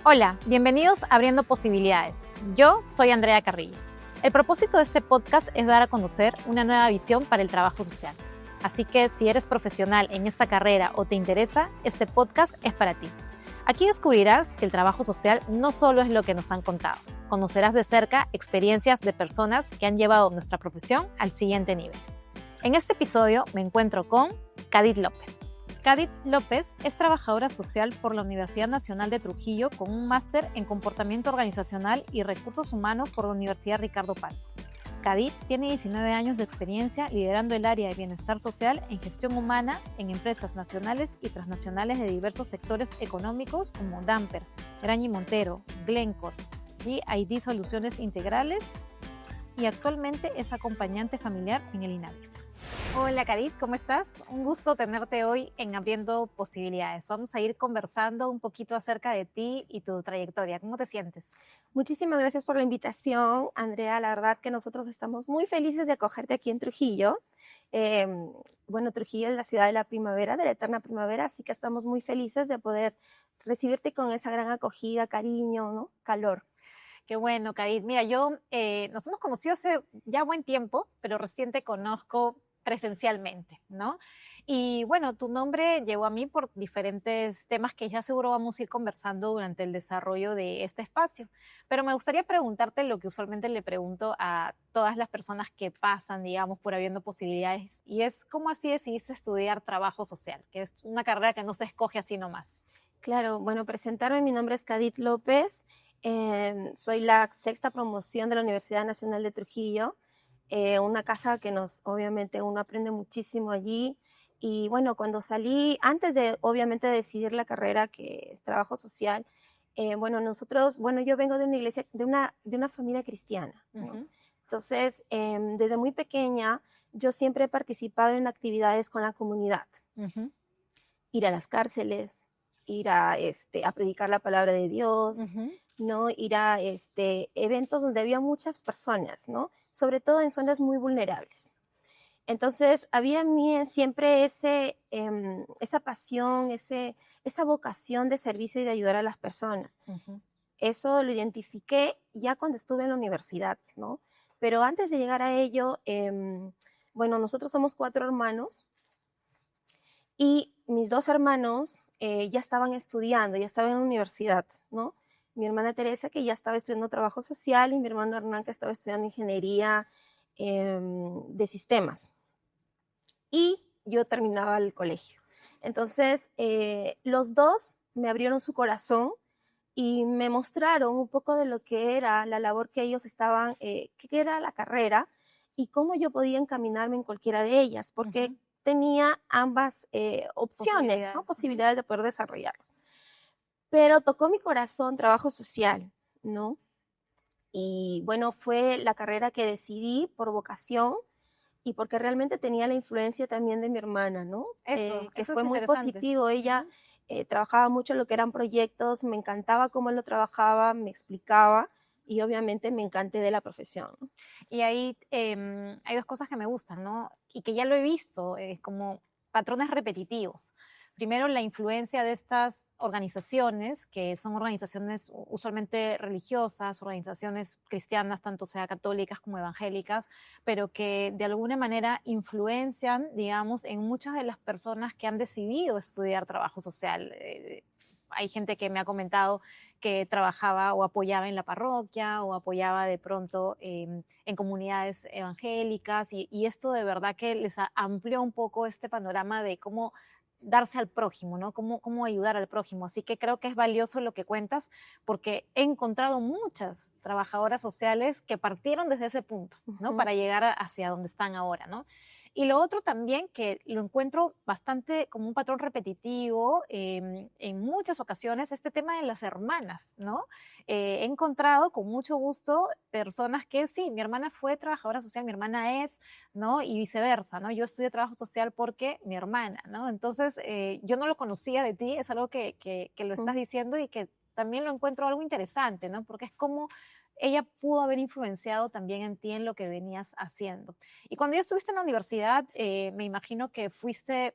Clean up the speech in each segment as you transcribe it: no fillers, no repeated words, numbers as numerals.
Hola, bienvenidos a Abriendo Posibilidades. Yo soy Andrea Carrillo. El propósito de este podcast es dar a conocer una nueva visión para el trabajo social. Así que si eres profesional en esta carrera o te interesa, este podcast es para ti. Aquí descubrirás que el trabajo social no solo es lo que nos han contado. Conocerás de cerca experiencias de personas que han llevado nuestra profesión al siguiente nivel. En este episodio me encuentro con Kadit López. Kadit López es trabajadora social por la Universidad Nacional de Trujillo con un máster en comportamiento organizacional y recursos humanos por la Universidad Ricardo Palma. Kadit tiene 19 años de experiencia liderando el área de bienestar social en gestión humana en empresas nacionales y transnacionales de diversos sectores económicos como Damper, Graña y Montero, Glencore, BID Soluciones Integrales y actualmente es acompañante familiar en el INAVIF. Hola Kadit, ¿cómo estás? Un gusto tenerte hoy en Abriendo Posibilidades. Vamos a ir conversando un poquito acerca de ti y tu trayectoria. ¿Cómo te sientes? Muchísimas gracias por la invitación, Andrea. La verdad que nosotros estamos muy felices de acogerte aquí en Trujillo. Trujillo es la ciudad de la primavera, de la eterna primavera, así que estamos muy felices de poder recibirte con esa gran acogida, cariño, ¿no? Calor. Qué bueno, Kadit. Mira, nos hemos conocido hace ya buen tiempo, pero recién te conozco presencialmente, ¿no? Y bueno, tu nombre llegó a mí por diferentes temas que ya seguro vamos a ir conversando durante el desarrollo de este espacio. Pero me gustaría preguntarte lo que usualmente le pregunto a todas las personas que pasan, digamos, por Abriendo Posibilidades, y es ¿cómo así decidiste estudiar trabajo social? Que es una carrera que no se escoge así nomás. Claro, bueno, presentarme, mi nombre es Kadit López, soy la sexta promoción de la Universidad Nacional de Trujillo, una casa que obviamente uno aprende muchísimo allí. Y bueno, cuando salí, antes de obviamente decidir la carrera que es trabajo social, yo vengo de una iglesia, de una familia cristiana, ¿no? Ujú. Entonces, desde muy pequeña, yo siempre he participado en actividades con la comunidad, Ujú. ir a las cárceles, ir a predicar la palabra de Dios, Ujú. ¿no? Ir a eventos donde había muchas personas, ¿no? Sobre todo en zonas muy vulnerables. Entonces, había en mí siempre esa pasión, esa vocación de servicio y de ayudar a las personas. Ujú. Eso lo identifiqué ya cuando estuve en la universidad, ¿no? Pero antes de llegar a ello, nosotros somos 4 hermanos y mis 2 hermanos ya estaban estudiando, ya estaban en la universidad, ¿no? Mi hermana Teresa, que ya estaba estudiando trabajo social, y mi hermano Hernán, que estaba estudiando ingeniería de sistemas. Y yo terminaba el colegio. Entonces, los dos me abrieron su corazón y me mostraron un poco de lo que era la labor que ellos estaban, qué era la carrera y cómo yo podía encaminarme en cualquiera de ellas, porque Ujú. tenía ambas opciones, ¿no? Posibilidades. Ujú. Posibilidades de poder desarrollarlo. Pero tocó mi corazón trabajo social, ¿no? Y bueno, fue la carrera que decidí por vocación y porque realmente tenía la influencia también de mi hermana, ¿no? Que Eso fue es muy interesante. positivo. Ella Ujú. trabajaba mucho en lo que eran proyectos, me encantaba cómo él lo trabajaba, me explicaba y obviamente me encanté de la profesión, ¿no? Y ahí hay dos cosas que me gustan, ¿no? Y que ya lo he visto, como patrones repetitivos. Primero, la influencia de estas organizaciones, que son organizaciones usualmente religiosas, organizaciones cristianas, tanto sea católicas como evangélicas, pero que de alguna manera influencian, digamos, en muchas de las personas que han decidido estudiar trabajo social. Hay gente que me ha comentado que trabajaba o apoyaba en la parroquia o apoyaba de pronto en comunidades evangélicas y esto de verdad que les amplió un poco este panorama de cómo darse al prójimo, ¿no? Cómo ayudar al prójimo. Así que creo que es valioso lo que cuentas porque he encontrado muchas trabajadoras sociales que partieron desde ese punto, ¿no? Ujú. Para llegar hacia donde están ahora, ¿no? Y lo otro también que lo encuentro bastante como un patrón repetitivo en muchas ocasiones, este tema de las hermanas, ¿no? He encontrado con mucho gusto personas que sí, mi hermana fue trabajadora social, mi hermana es, ¿no? Y viceversa, ¿no? Yo estudié trabajo social porque mi hermana, ¿no? Entonces, yo no lo conocía de ti, es algo que lo Ujú. estás diciendo y que también lo encuentro algo interesante, ¿no? Porque es como ella pudo haber influenciado también en ti en lo que venías haciendo. Y cuando ya estuviste en la universidad, me imagino que fuiste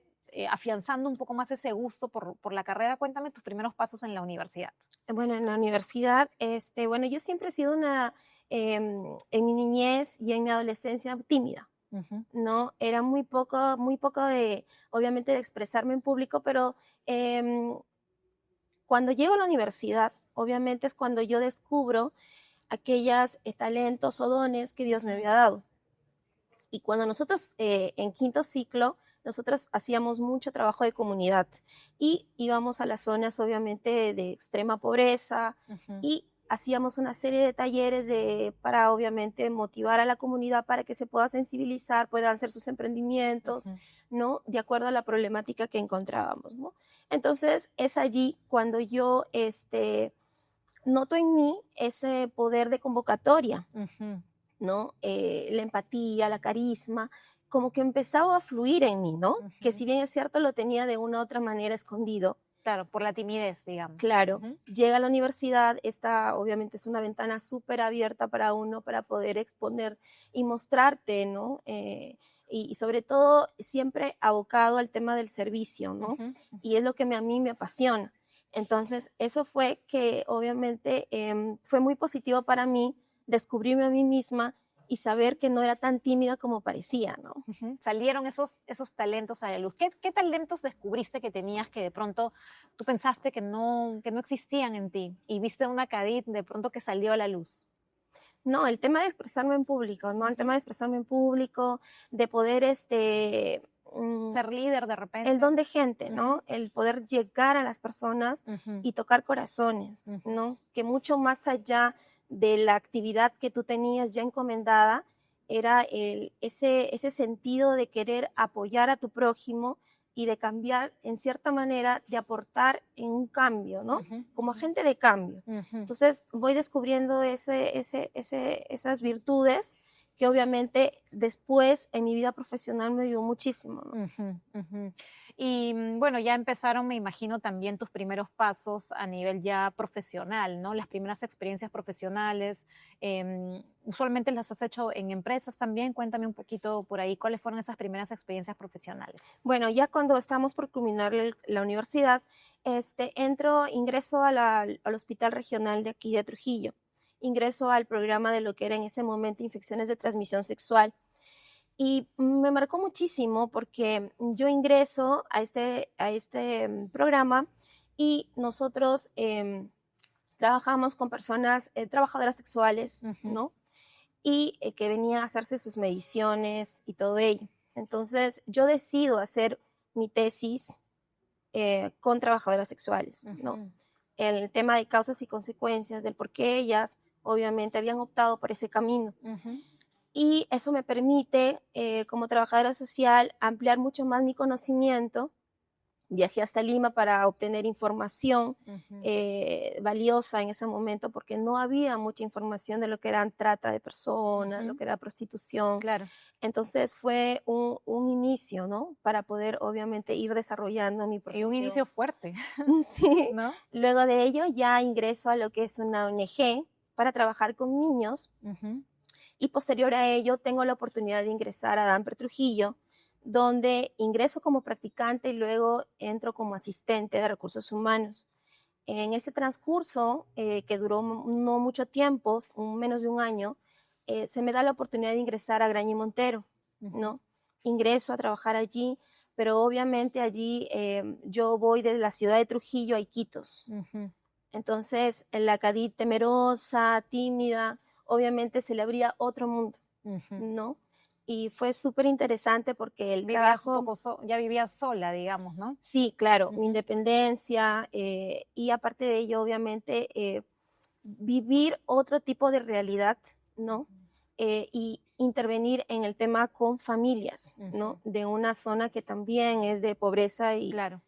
afianzando un poco más ese gusto por la carrera. Cuéntame tus primeros pasos en la universidad. Bueno, en la universidad, bueno, yo siempre he sido en mi niñez y en mi adolescencia tímida, ¿no? Era muy poco obviamente, de expresarme en público, pero em, cuando llego a la universidad, obviamente es cuando yo descubro aquellos talentos o dones que Dios me había dado. Y cuando nosotros en quinto ciclo, nosotros hacíamos mucho trabajo de comunidad y íbamos a las zonas obviamente de extrema pobreza y hacíamos una serie de talleres para obviamente motivar a la comunidad para que se pueda sensibilizar, puedan hacer sus emprendimientos, ¿no? De acuerdo a la problemática que encontrábamos, ¿no? Entonces es allí cuando yo noto en mí ese poder de convocatoria, ¿no? La empatía, la carisma, como que empezaba a fluir en mí, ¿no? Que si bien es cierto, lo tenía de una u otra manera escondido. Claro, por la timidez, digamos. Claro, llega a la universidad, esta obviamente es una ventana súper abierta para uno, para poder exponer y mostrarte, ¿no? Y sobre todo siempre abocado al tema del servicio, ¿no? Y es lo que a mí me apasiona. Entonces, eso fue que obviamente fue muy positivo para mí, descubrirme a mí misma y saber que no era tan tímida como parecía, ¿no? Salieron esos talentos a la luz. ¿Qué talentos descubriste que tenías que de pronto tú pensaste que no existían en ti y viste una Kadit de pronto que salió a la luz? No, el tema de expresarme en público, ¿no? El tema de expresarme en público, de poder ser líder de repente. el don de gente, ¿no? El poder llegar a las personas y tocar corazones, ¿no? Que mucho más allá de la actividad que tú tenías ya encomendada, era ese sentido de querer apoyar a tu prójimo y de cambiar, en cierta manera, de aportar en un cambio, ¿no? Como agente de cambio. Entonces voy descubriendo esas virtudes que obviamente después en mi vida profesional me ayudó muchísimo, ¿no? Y bueno, ya empezaron, me imagino, también tus primeros pasos a nivel ya profesional, ¿no? Las primeras experiencias profesionales, usualmente las has hecho en empresas también. Cuéntame un poquito por ahí, ¿cuáles fueron esas primeras experiencias profesionales? Bueno, ya cuando estamos por culminar la universidad, ingreso al Hospital Regional de aquí de Trujillo. Ingreso al programa de lo que era en ese momento infecciones de transmisión sexual. Y me marcó muchísimo porque yo ingreso a este programa y nosotros trabajamos con personas trabajadoras sexuales, ¿no? Y que venían a hacerse sus mediciones y todo ello. Entonces yo decido hacer mi tesis con trabajadoras sexuales, ¿no? El tema de causas y consecuencias, del por qué ellas obviamente habían optado por ese camino. Y eso me permite, como trabajadora social, ampliar mucho más mi conocimiento. Viajé hasta Lima para obtener información valiosa en ese momento, porque no había mucha información de lo que eran trata de personas, lo que era prostitución. Claro. Entonces fue un inicio, ¿no? Para poder obviamente ir desarrollando mi profesión. Y un inicio fuerte. Sí. ¿No? Luego de ello ya ingreso a lo que es una ONG para trabajar con niños. Y posterior a ello tengo la oportunidad de ingresar a Damper Trujillo, donde ingreso como practicante y luego entro como asistente de recursos humanos. En ese transcurso, que duró no mucho tiempo, menos de un año, se me da la oportunidad de ingresar a Graña y Montero, ¿no? Ingreso a trabajar allí, pero obviamente allí yo voy desde la ciudad de Trujillo a Iquitos. Entonces, la Kadit temerosa, tímida, obviamente se le abría otro mundo, ¿no? Y fue súper interesante porque el trabajo... ya vivías sola, digamos, ¿no? Sí, claro, mi independencia y aparte de ello, obviamente, vivir otro tipo de realidad, ¿no? Y intervenir en el tema con familias, ¿no? De una zona que también es de pobreza y... Claro.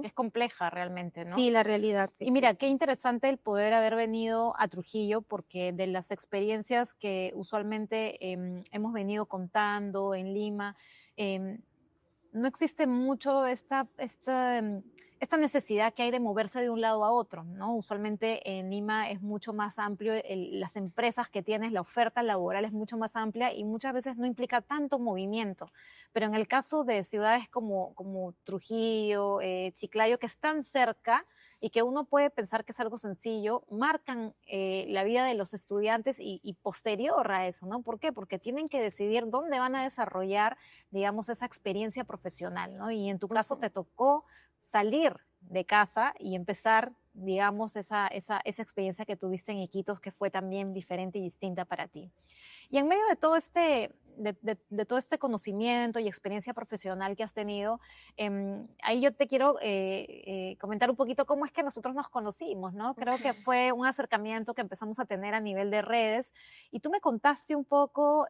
Es compleja realmente, ¿no? Sí, la realidad. Y mira, qué interesante el poder haber venido a Trujillo, porque de las experiencias que usualmente hemos venido contando en Lima, no existe mucho esta esta necesidad que hay de moverse de un lado a otro, ¿no? Usualmente en Lima es mucho más amplio, las empresas que tienes, la oferta laboral es mucho más amplia y muchas veces no implica tanto movimiento. Pero en el caso de ciudades como Trujillo, Chiclayo, que están cerca y que uno puede pensar que es algo sencillo, marcan la vida de los estudiantes y posterior a eso, ¿no? ¿Por qué? Porque tienen que decidir dónde van a desarrollar, digamos, esa experiencia profesional, ¿no? Y en tu caso te tocó salir de casa y empezar, digamos, esa experiencia que tuviste en Iquitos, que fue también diferente y distinta para ti. Y en medio de todo de todo este conocimiento y experiencia profesional que has tenido, ahí yo te quiero comentar un poquito cómo es que nosotros nos conocimos, ¿no? Creo que fue un acercamiento que empezamos a tener a nivel de redes y tú me contaste un poco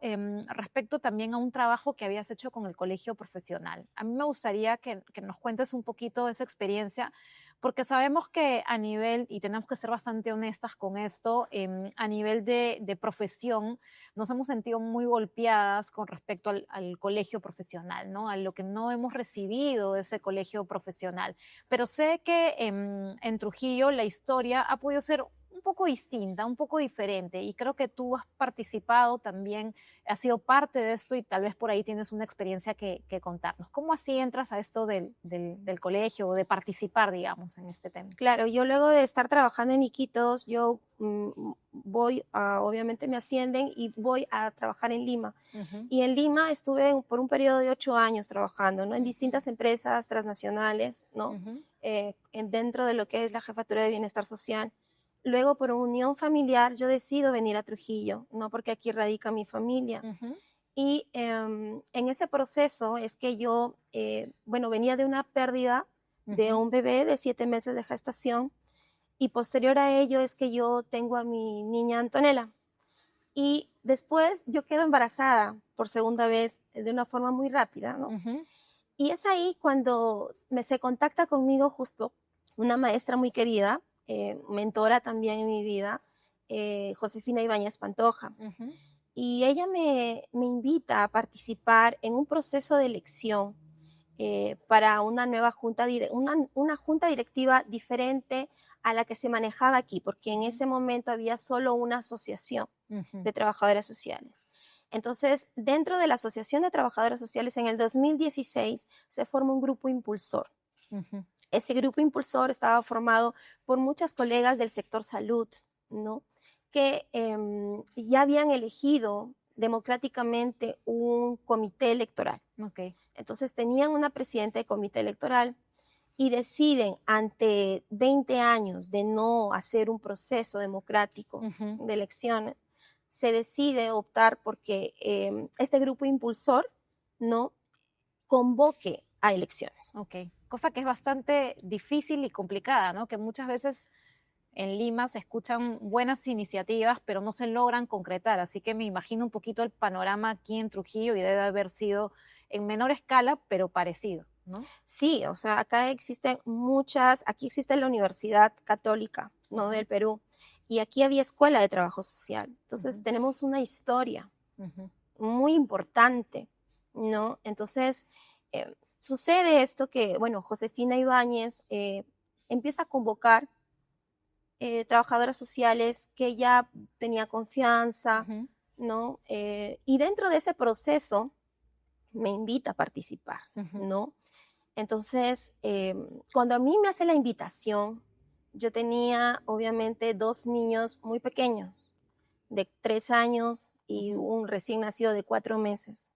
respecto también a un trabajo que habías hecho con el colegio profesional. A mí me gustaría que nos cuentes un poquito de esa experiencia, porque sabemos que a nivel, y tenemos que ser bastante honestas con esto, a nivel de profesión, nos hemos sentido muy golpeadas con respecto al colegio profesional, ¿no? A lo que no hemos recibido de ese colegio profesional. Pero sé que en Trujillo la historia ha podido ser un poco distinta, un poco diferente, y creo que tú has participado también, has sido parte de esto y tal vez por ahí tienes una experiencia que contarnos. ¿Cómo así entras a esto del colegio o de participar, digamos, en este tema? Claro, yo luego de estar trabajando en Iquitos, yo obviamente me ascienden y voy a trabajar en Lima. Ujú, Y en Lima estuve por un periodo de 8 años trabajando, ¿no? En distintas empresas transnacionales, ¿no? ujú, Dentro de lo que es la Jefatura de Bienestar Social. Luego, por unión familiar, yo decido venir a Trujillo, ¿no? Porque aquí radica mi familia. ujú, Y en ese proceso es que yo, bueno, venía de una pérdida de ujú. un bebé de 7 meses de gestación y posterior a ello es que yo tengo a mi niña Antonella. Y después yo quedo embarazada por segunda vez de una forma muy rápida, ¿no? Ujú, Y es ahí cuando se contacta conmigo justo una maestra muy querida, mentora también en mi vida, Josefina Ibáñez Pantoja. ujú, Y ella me invita a participar en un proceso de elección para una nueva junta, una junta directiva diferente a la que se manejaba aquí, porque en ese momento había solo una asociación ujú, de trabajadoras sociales. Entonces, dentro de la Asociación de Trabajadoras Sociales, en el 2016 se forma un grupo impulsor. ujú, Ese grupo impulsor estaba formado por muchas colegas del sector salud, ¿no? Que ya habían elegido democráticamente un comité electoral. ok, Entonces tenían una presidenta de comité electoral y deciden ante 20 años de no hacer un proceso democrático ujú, de elecciones, se decide optar porque este grupo impulsor no convoque a elecciones. ok. Cosa que es bastante difícil y complicada, ¿no? Que muchas veces en Lima se escuchan buenas iniciativas, pero no se logran concretar. Así que me imagino un poquito el panorama aquí en Trujillo y debe haber sido en menor escala, pero parecido, ¿no? Sí, o sea, acá existen muchas, aquí existe la Universidad Católica, ¿no? Ujú, Del Perú, y aquí había escuela de trabajo social. Entonces ujú, tenemos una historia ujú, muy importante, ¿no? Entonces, sucede esto que, bueno, Josefina Ibáñez empieza a convocar trabajadoras sociales que ya tenía confianza, ujú, ¿no? Y dentro de ese proceso me invita a participar, ujú, ¿no? Entonces, cuando a mí me hace la invitación, yo tenía obviamente dos niños muy pequeños, de 3 años y ujú, un recién nacido de 4 meses.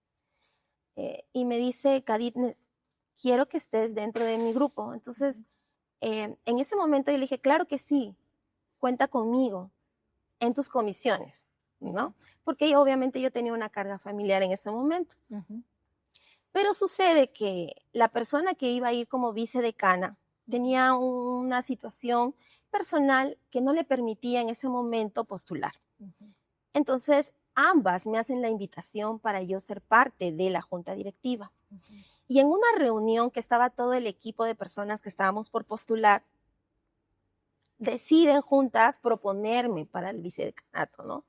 Y me dice, Kadit, quiero que estés dentro de mi grupo. ujú, Entonces, en ese momento yo le dije, claro que sí, cuenta conmigo en tus comisiones, ujú, ¿no? Porque obviamente yo tenía una carga familiar en ese momento. ujú, Pero sucede que la persona que iba a ir como vicedecana ujú, tenía una situación personal que no le permitía en ese momento postular. ujú, Entonces, ambas me hacen la invitación para yo ser parte de la junta directiva. ujú. Y en una reunión que estaba todo el equipo de personas que estábamos por postular, deciden juntas proponerme para el vicedecanato, ¿no?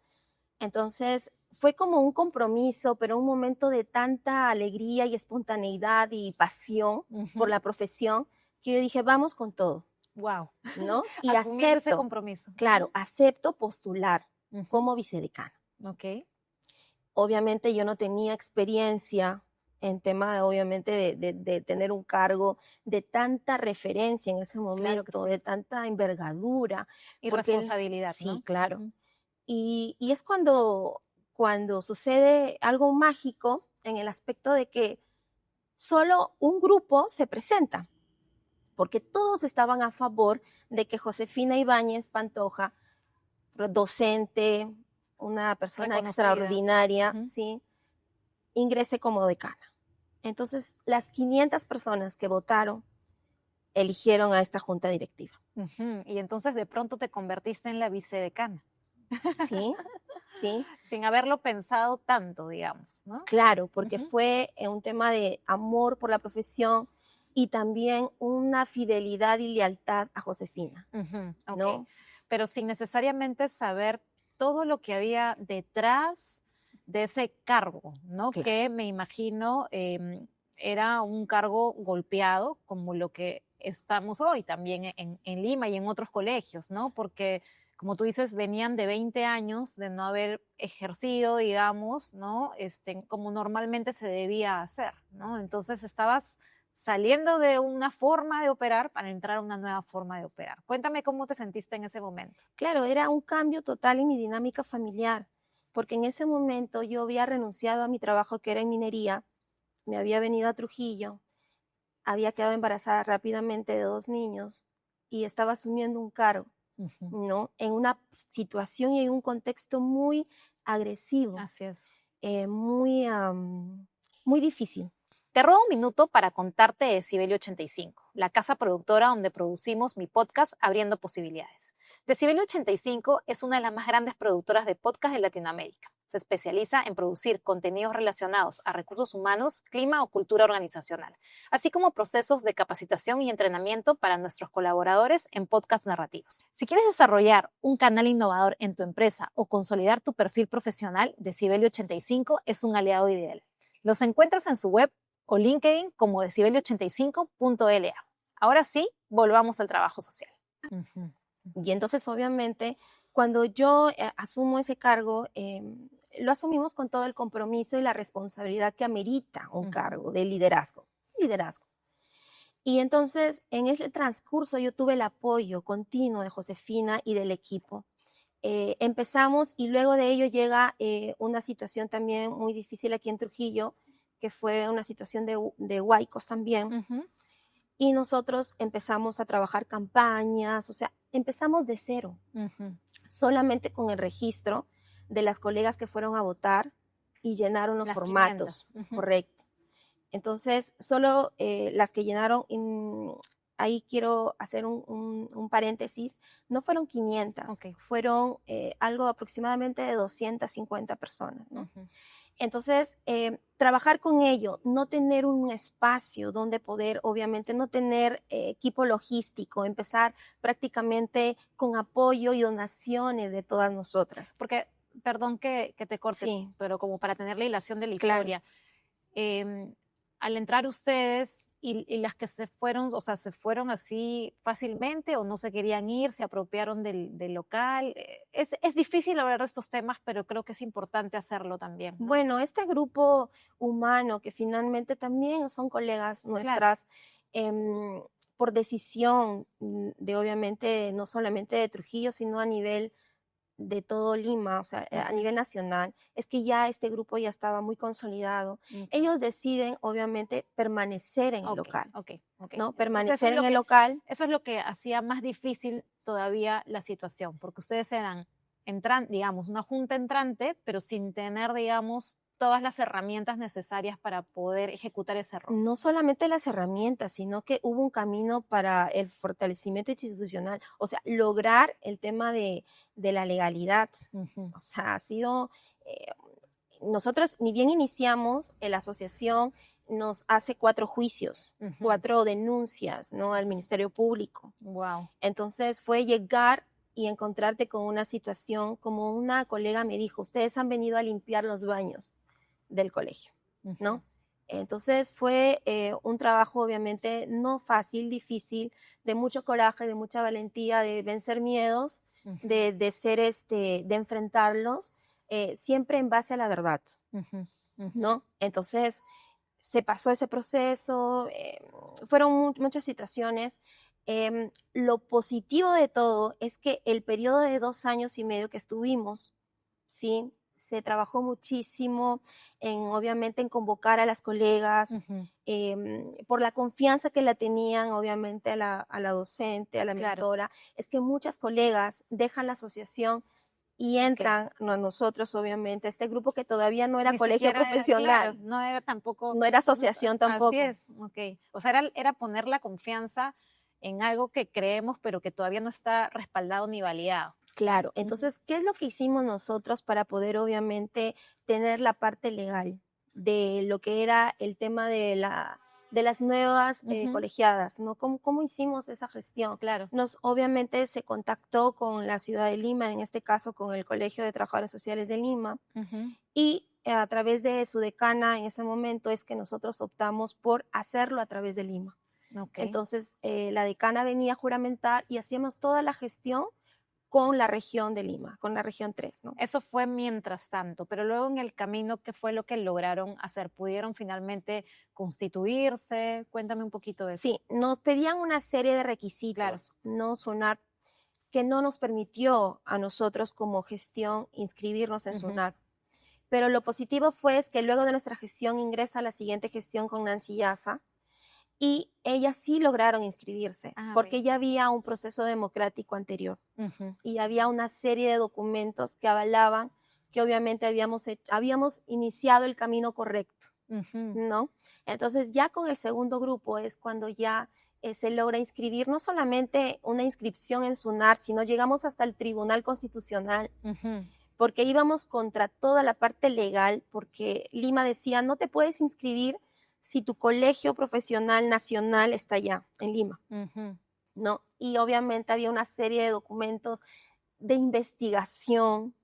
Entonces, fue como un compromiso, pero un momento de tanta alegría y espontaneidad y pasión por Ujú, la profesión que yo dije, vamos con todo, Wow. ¿no? Y Asumiendo ese acepto, compromiso. claro, acepto postular Ujú. como vicedecana. Ok. Obviamente yo no tenía experiencia en tema, obviamente, de tener un cargo de tanta referencia en ese Claro que momento, sí. de tanta envergadura, Y porque responsabilidad, sí, ¿no? claro. Ujú. Y es cuando sucede algo mágico en el aspecto de que solo un grupo se presenta, porque todos estaban a favor de que Josefina Ibáñez Pantoja, docente, una persona Reconocida. extraordinaria, Ujú. ¿sí?, ingrese como decana. Entonces, las 500 personas que votaron eligieron a esta junta directiva. Ujú. Y entonces de pronto te convertiste en la vicedecana, Sí, sí, sin haberlo pensado tanto, digamos, ¿no? claro, porque Ujú. fue un tema de amor por la profesión y también una fidelidad y lealtad a Josefina, Ujú. Ok. ¿no? Pero sin necesariamente saber todo lo que había detrás de ese cargo, ¿no? Claro. Que me imagino era un cargo golpeado, como lo que estamos hoy también en Lima y en otros colegios, ¿no? Porque, como tú dices, venían de 20 años de no haber ejercido, digamos, ¿no? Como normalmente se debía hacer, ¿no? Entonces estabas saliendo de una forma de operar para entrar a una nueva forma de operar. Cuéntame cómo te sentiste en ese momento. Claro, era un cambio total en mi dinámica familiar, porque en ese momento yo había renunciado a mi trabajo que era en minería, me había venido a Trujillo, había quedado embarazada rápidamente de 2 niños y estaba asumiendo un cargo, Ujú. ¿no? En una situación y en un contexto muy agresivo, Así es. muy, muy difícil. Te robo un minuto para contarte de Decibelio 85, la casa productora donde producimos mi podcast Abriendo Posibilidades. Decibelio 85 es una de las más grandes productoras de podcast de Latinoamérica. Se especializa en producir contenidos relacionados a recursos humanos, clima o cultura organizacional, así como procesos de capacitación y entrenamiento para nuestros colaboradores en podcast narrativos. Si quieres desarrollar un canal innovador en tu empresa o consolidar tu perfil profesional, Decibelio 85 es un aliado ideal. Los encuentras en su web o LinkedIn como decibelio85.la. Ahora sí, volvamos al trabajo social. Ujú. Y entonces, obviamente, cuando yo asumo ese cargo, lo asumimos con todo el compromiso y la responsabilidad que amerita un Ujú. cargo de liderazgo. Liderazgo. Y entonces, en ese transcurso, yo tuve el apoyo continuo de Josefina y del equipo. Empezamos y luego de ello llega una situación también muy difícil aquí en Trujillo, que fue una situación de huaicos también. Ujú. Y nosotros empezamos a trabajar campañas, o sea, empezamos de cero, Ujú. solamente con el registro de las colegas que fueron a votar y llenaron los Las 500. formatos, Ujú. correcto. Entonces, solo las que llenaron, ahí quiero hacer un paréntesis, no fueron 500, Ok. fueron algo aproximadamente de 250 personas, ¿no? Ujú. Entonces, trabajar con ello, no tener un espacio donde poder, obviamente, no tener equipo logístico, empezar prácticamente con apoyo y donaciones de todas nosotras. Porque, perdón que te corte, Sí, pero como para tener la hilación de la claro. historia, em, al entrar ustedes y las que se fueron, o sea, se fueron así fácilmente o no se querían ir, se apropiaron del local. Es difícil hablar de estos temas, pero creo que es importante hacerlo también, ¿no? Bueno, este grupo humano que finalmente también son colegas Claro. nuestras, por decisión de obviamente no solamente de Trujillo, sino a nivel de todo Lima, o sea, a Ujú. nivel nacional, es que ya este grupo ya estaba muy consolidado. Ok, Ellos deciden, obviamente, permanecer en el ok, local, ok, ok. ¿no? Entonces eso Permanecer es en lo el que, local. eso es lo que hacía más difícil todavía la situación, porque ustedes eran, digamos, una junta entrante, pero sin tener, digamos, todas las herramientas necesarias para poder ejecutar ese rol. No solamente las herramientas, sino que hubo un camino para el fortalecimiento institucional, o sea, lograr el tema de la legalidad. Ujú. O sea, ha sido, eh, nosotros ni bien iniciamos, la asociación nos hace 4 juicios, Ujú. 4 denuncias, ¿no?, al Ministerio Público. Wow. Entonces fue llegar y encontrarte con una situación, como una colega me dijo, ustedes han venido a limpiar los baños del colegio, Ujú. ¿no? Entonces fue un trabajo obviamente no fácil, difícil, de mucho coraje, de mucha valentía, de vencer miedos, de ser de enfrentarlos, siempre en base a la verdad, ¿no? Entonces se pasó ese proceso, fueron muchas situaciones. Lo positivo de todo es que el periodo de 2 años y medio que estuvimos, ¿sí? Se trabajó muchísimo obviamente, en convocar a las colegas, por la confianza que la tenían, obviamente, a la docente, a la Claro. mentora. Es que muchas colegas dejan la asociación y entran a nosotros, obviamente, a este grupo que todavía no era Ni colegio siquiera era, claro, profesional, no era tampoco, no era asociación así tampoco. es, ok. O sea, era poner la confianza en algo que creemos, pero que todavía no está respaldado ni validado. Claro, entonces, ¿qué es lo que hicimos nosotros para poder, obviamente, tener la parte legal de lo que era el tema de las nuevas colegiadas, ¿no? ¿Cómo hicimos esa gestión? Claro. Obviamente se contactó con la ciudad de Lima, en este caso con el Colegio de Trabajadores Sociales de Lima, y a través de su decana en ese momento es que nosotros optamos por hacerlo a través de Lima. Okay. Entonces, la decana venía a juramentar y hacíamos toda la gestión con la región de Lima, con la región 3, ¿no? Eso fue mientras tanto, pero luego en el camino, ¿qué fue lo que lograron hacer? ¿Pudieron finalmente constituirse? Cuéntame un poquito de eso. Sí, nos pedían una serie de requisitos, no SUNAT, que no nos permitió a nosotros como gestión inscribirnos en SUNAT. Pero lo positivo fue es que luego de nuestra gestión ingresa la siguiente gestión con Nancy Yaza, y ellas sí lograron inscribirse, porque ya había un proceso democrático anterior y había una serie de documentos que avalaban que obviamente habíamos iniciado el camino correcto, ¿no? Entonces ya con el segundo grupo es cuando ya se logra inscribir, no solamente una inscripción en SUNAR, sino llegamos hasta el Tribunal Constitucional, porque íbamos contra toda la parte legal, porque Lima decía, no te puedes inscribir si tu colegio profesional nacional está allá, en Lima, ¿no? Y obviamente había una serie de documentos de investigación,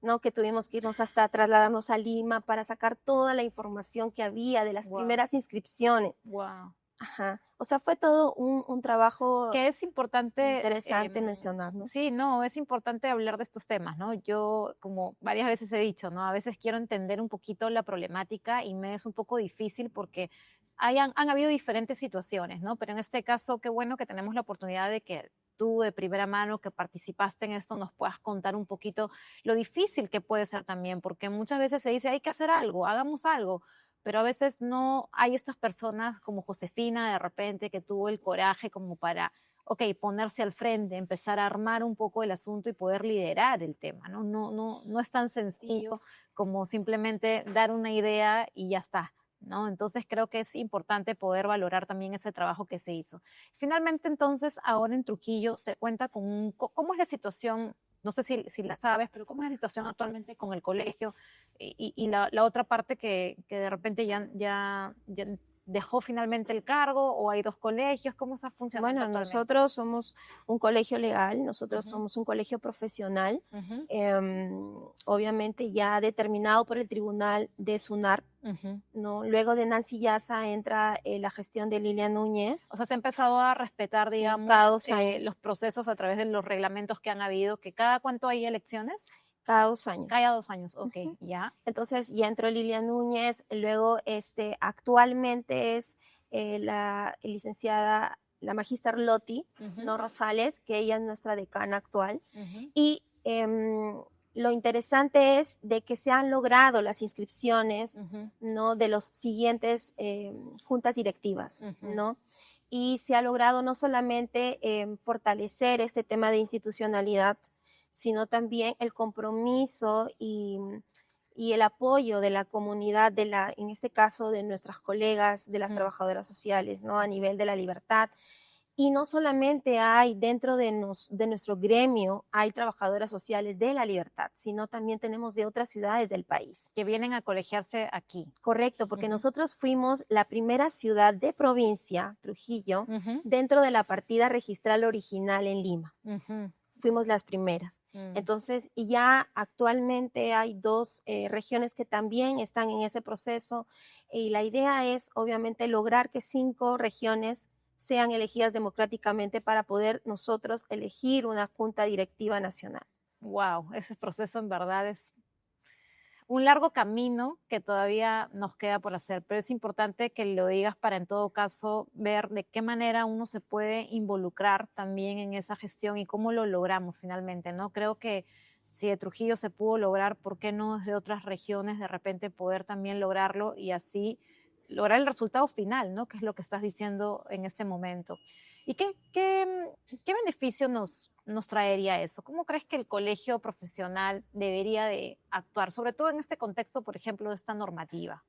¿no? Que tuvimos que irnos hasta trasladarnos a Lima para sacar toda la información que había de las primeras inscripciones. Wow. Ajá. O sea, fue todo un trabajo que es importante interesante mencionar, ¿no? Sí, no, es importante hablar de estos temas, ¿no? Yo, como varias veces he dicho, ¿no? A veces quiero entender un poquito la problemática y me es un poco difícil porque han habido diferentes situaciones, ¿no? Pero en este caso, qué bueno que tenemos la oportunidad de que tú de primera mano que participaste en esto nos puedas contar un poquito lo difícil que puede ser también, porque muchas veces se dice, hay que hacer algo, hagamos algo, pero a veces no hay estas personas como Josefina de repente que tuvo el coraje como para, ok, ponerse al frente, empezar a armar un poco el asunto y poder liderar el tema, ¿no? No es tan sencillo como simplemente dar una idea y ya está, ¿no? Entonces creo que es importante poder valorar también ese trabajo que se hizo. Finalmente, entonces, ahora en Trujillo se cuenta con ¿cómo es la situación? No sé si la sabes, pero ¿cómo es la situación actualmente con el colegio? Y la otra parte que de repente ya dejó finalmente el cargo o hay dos colegios, ¿cómo está funcionando Bueno, actualmente? nosotros somos un colegio legal, nosotros somos un colegio profesional, obviamente ya determinado por el Tribunal de SUNAR, ¿no? Luego de Nancy Yaza entra la gestión de Lilian Núñez. O sea, se ha empezado a respetar, Sí, digamos, cada 2 años. los procesos a través de los reglamentos que han habido, que cada cuánto hay elecciones. Cada 2 años. Cada 2 años, ok, ya. Entonces ya entró Lilian Núñez, luego actualmente es la licenciada, la magíster Loti, ¿no? Rosales, que ella es nuestra decana actual. Y lo interesante es de que se han logrado las inscripciones, ¿no? De los siguientes juntas directivas, ¿no? Y se ha logrado no solamente fortalecer este tema de institucionalidad, sino también el compromiso y el apoyo de la comunidad, en este caso de nuestras colegas, de las trabajadoras sociales, ¿no? A nivel de la libertad. Y no solamente hay dentro de nuestro gremio, hay trabajadoras sociales de la libertad, sino también tenemos de otras ciudades del país. Que vienen a colegiarse aquí. Correcto, porque nosotros fuimos la primera ciudad de provincia, Trujillo, dentro de la partida registral original en Lima. Fuimos las primeras. Entonces, ya actualmente hay 2 regiones que también están en ese proceso. Y la idea es, obviamente, lograr que 5 regiones sean elegidas democráticamente para poder nosotros elegir una junta directiva nacional. Wow, ese proceso en verdad es un largo camino que todavía nos queda por hacer, pero es importante que lo digas para en todo caso ver de qué manera uno se puede involucrar también en esa gestión y cómo lo logramos finalmente, ¿no? Creo que si de Trujillo se pudo lograr, ¿por qué no desde otras regiones de repente poder también lograrlo y así lograr el resultado final, ¿no? Que es lo que estás diciendo en este momento. ¿Y qué beneficio nos traería eso? ¿Cómo crees que el colegio profesional debería de actuar, sobre todo en este contexto, por ejemplo, de esta normativa?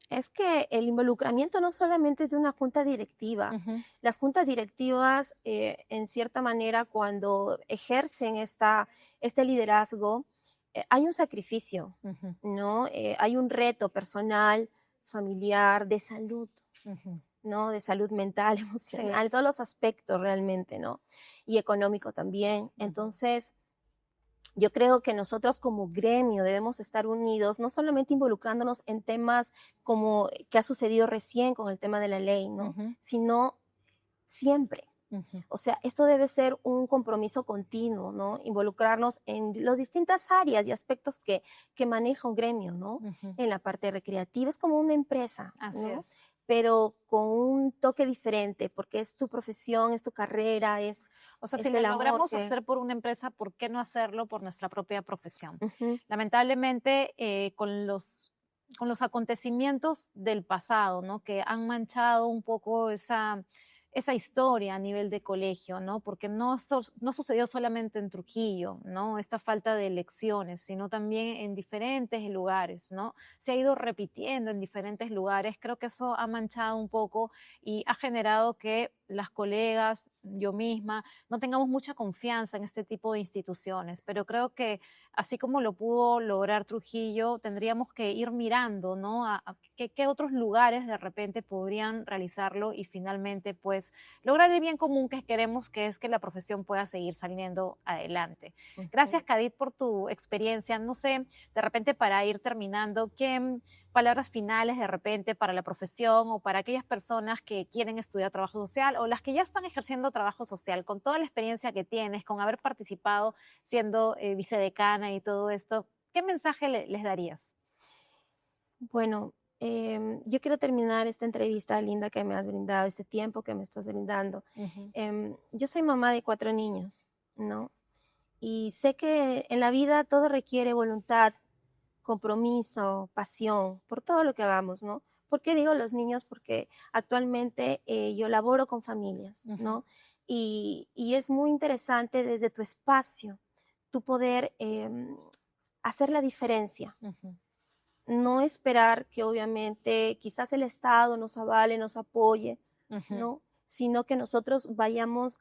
Es que el involucramiento no solamente es de una junta directiva. Las juntas directivas, en cierta manera, cuando ejercen este liderazgo, hay un sacrificio, ¿no? Hay un reto personal, familiar, de salud, ¿no? De salud mental, emocional, Sí. todos los aspectos realmente, ¿no? Y económico también. Entonces, yo creo que nosotros como gremio debemos estar unidos, no solamente involucrándonos en temas como que ha sucedido recién con el tema de la ley, ¿no? Sino siempre. O sea, esto debe ser un compromiso continuo, ¿no? Involucrarnos en las distintas áreas y aspectos que maneja un gremio, ¿no? En la parte recreativa es como una empresa, Así ¿no? es. Pero con un toque diferente, porque es tu profesión, es tu carrera, O sea, si es lo el amor logramos que... hacer por una empresa, ¿por qué no hacerlo por nuestra propia profesión? Ujú. Lamentablemente, con los acontecimientos del pasado, ¿no? Que han manchado un poco esa historia a nivel de colegio, ¿no? Porque no sucedió solamente en Trujillo, ¿no? Esta falta de elecciones, sino también en diferentes lugares, ¿no? Se ha ido repitiendo en diferentes lugares. Creo que eso ha manchado un poco y ha generado que las colegas, yo misma, no tengamos mucha confianza en este tipo de instituciones. Pero creo que así como lo pudo lograr Trujillo, tendríamos que ir mirando, ¿no? A qué otros lugares de repente podrían realizarlo y finalmente, pues, lograr el bien común que queremos, que es que la profesión pueda seguir saliendo adelante. Gracias, Kadit, por tu experiencia. No sé, de repente para ir terminando, ¿qué palabras finales de repente para la profesión o para aquellas personas que quieren estudiar trabajo social o las que ya están ejerciendo trabajo social, con toda la experiencia que tienes, con haber participado siendo vicedecana y todo esto, ¿qué mensaje les darías? Bueno, yo quiero terminar esta entrevista linda que me has brindado, este tiempo que me estás brindando. Yo soy mamá de 4 niños, ¿no? Y sé que en la vida todo requiere voluntad, compromiso, pasión, por todo lo que hagamos, ¿no? ¿Por qué digo los niños? Porque actualmente yo laboro con familias, ¿no? Y es muy interesante desde tu espacio, tu poder hacer la diferencia. No esperar que obviamente quizás el Estado nos avale, nos apoye, ¿no? Sino que nosotros vayamos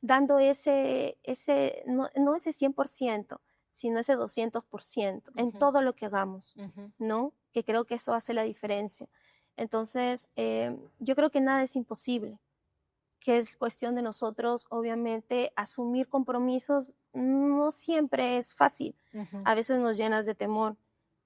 dando no ese 100%, sino ese 200% en todo lo que hagamos, ¿no? Que creo que eso hace la diferencia. Entonces, yo creo que nada es imposible, que es cuestión de nosotros, obviamente, asumir compromisos no siempre es fácil, a veces nos llenas de temor,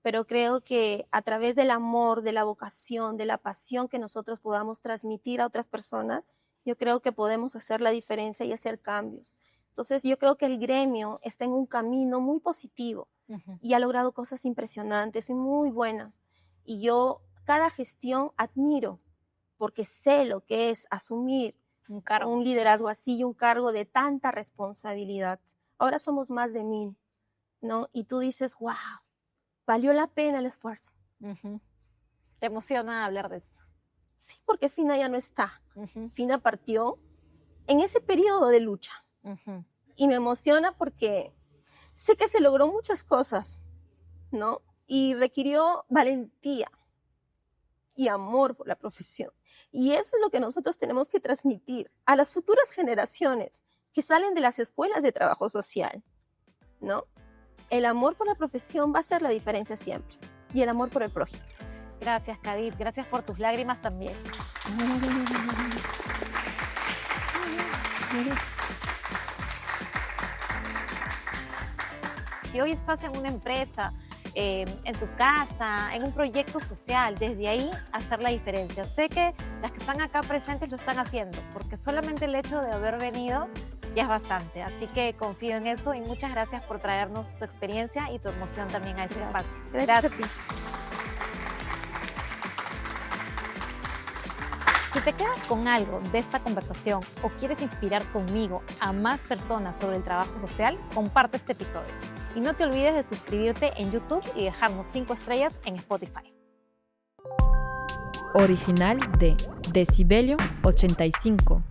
pero creo que a través del amor, de la vocación, de la pasión que nosotros podamos transmitir a otras personas, yo creo que podemos hacer la diferencia y hacer cambios. Entonces, yo creo que el gremio está en un camino muy positivo y ha logrado cosas impresionantes y muy buenas. Y yo cada gestión admiro porque sé lo que es asumir un liderazgo así y un cargo de tanta responsabilidad. Ahora somos más de 1000, ¿no? Y tú dices, wow, valió la pena el esfuerzo. ¿Te emociona hablar de esto? Sí, porque Fina ya no está. Fina partió en ese periodo de lucha. Y me emociona porque sé que se logró muchas cosas, ¿no? Y requirió valentía y amor por la profesión. Y eso es lo que nosotros tenemos que transmitir a las futuras generaciones que salen de las escuelas de trabajo social, ¿no? El amor por la profesión va a hacer la diferencia siempre. Y el amor por el prójimo. Gracias, Kadit. Gracias por tus lágrimas también. Si hoy estás en una empresa en tu casa, en un proyecto social, desde ahí hacer la diferencia. Sé que las que están acá presentes lo están haciendo, porque solamente el hecho de haber venido ya es bastante. Así que confío en eso y muchas gracias por traernos tu experiencia y tu emoción también a este espacio. Gracias a ti. Si te quedas con algo de esta conversación o quieres inspirar conmigo a más personas sobre el trabajo social, comparte este episodio. Y no te olvides de suscribirte en YouTube y dejarnos 5 estrellas en Spotify. Original de Decibelio 85.